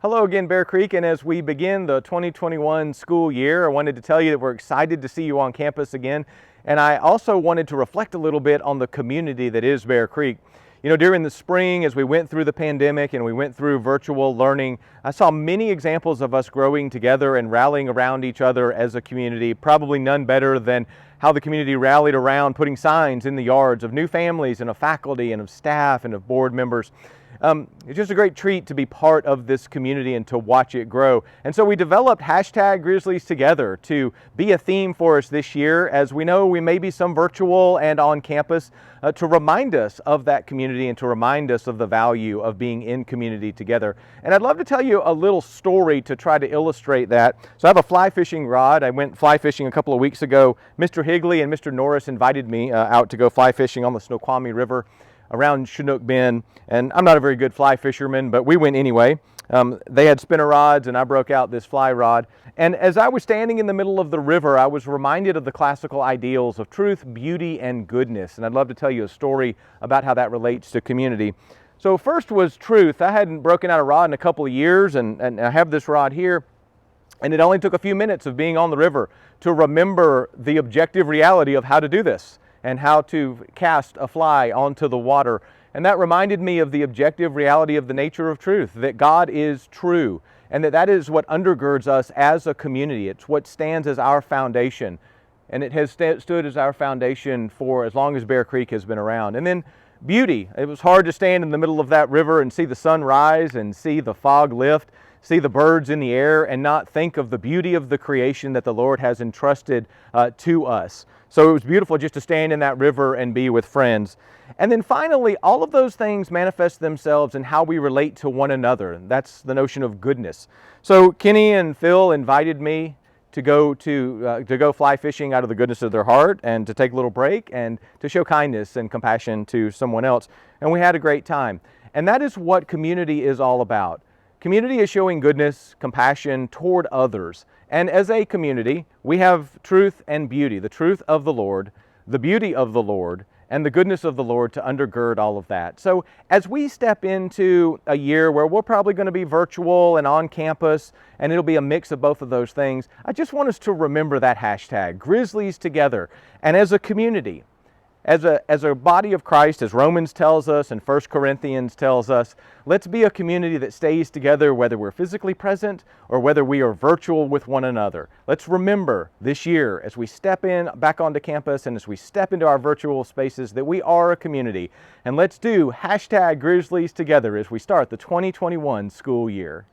Hello again, Bear Creek, and as we begin the 2021 school year, I wanted to tell you that we're excited to see you on campus again, and I also wanted to reflect a little bit on the community that is Bear Creek. You know, during the spring, as we went through the pandemic and we went through virtual learning, I saw many examples of us growing together and rallying around each other as a community, probably none better than how the community rallied around putting signs in the yards of new families and of faculty and of staff and of board members. It's just a great treat to be part of this community and to watch it grow. And so we developed hashtag Grizzlies Together to be a theme for us this year, as we know we may be some virtual and on campus, to remind us of that community and to remind us of the value of being in community together. And I'd love to tell you a little story to try to illustrate that. So I have a fly fishing rod. I went fly fishing a couple of weeks ago. Mr. Higley and Mr. Norris invited me out to go fly fishing on the Snoqualmie River around Chinook Bend, and I'm not a very good fly fisherman, but we went anyway. They had spinner rods and I broke out this fly rod, and as I was standing in the middle of the river, I was reminded of the classical ideals of truth, beauty, and goodness, and I'd love to tell you a story about how that relates to community. So first was truth. I hadn't broken out a rod in a couple of years, and I have this rod here, and it only took a few minutes of being on the river to remember the objective reality of how to do this and how to cast a fly onto the water. And that reminded me of the objective reality of the nature of truth, that God is true, and that is what undergirds us as a community. It's what stands as our foundation, and it has stood as our foundation for as long as Bear Creek has been around. And then beauty. It was hard to stand in the middle of that river and see the sun rise and see the fog lift, see the birds in the air, and not think of the beauty of the creation that the Lord has entrusted to us. So it was beautiful just to stand in that river and be with friends. And then finally, all of those things manifest themselves in how we relate to one another. That's the notion of goodness. So Kenny and Phil invited me to go fly fishing out of the goodness of their heart, and to take a little break and to show kindness and compassion to someone else. And we had a great time. And that is what community is all about. Community is showing goodness, compassion toward others. And as a community, we have truth and beauty, the truth of the Lord, the beauty of the Lord, and the goodness of the Lord to undergird all of that. So as we step into a year where we're probably going to be virtual and on campus, and it'll be a mix of both of those things, I just want us to remember that hashtag, Grizzlies Together. And as a community, as a body of Christ, as Romans tells us and 1 Corinthians tells us, let's be a community that stays together whether we're physically present or whether we are virtual with one another. Let's remember this year as we step back onto campus and as we step into our virtual spaces that we are a community. And let's do hashtag Grizzlies Together as we start the 2021 school year.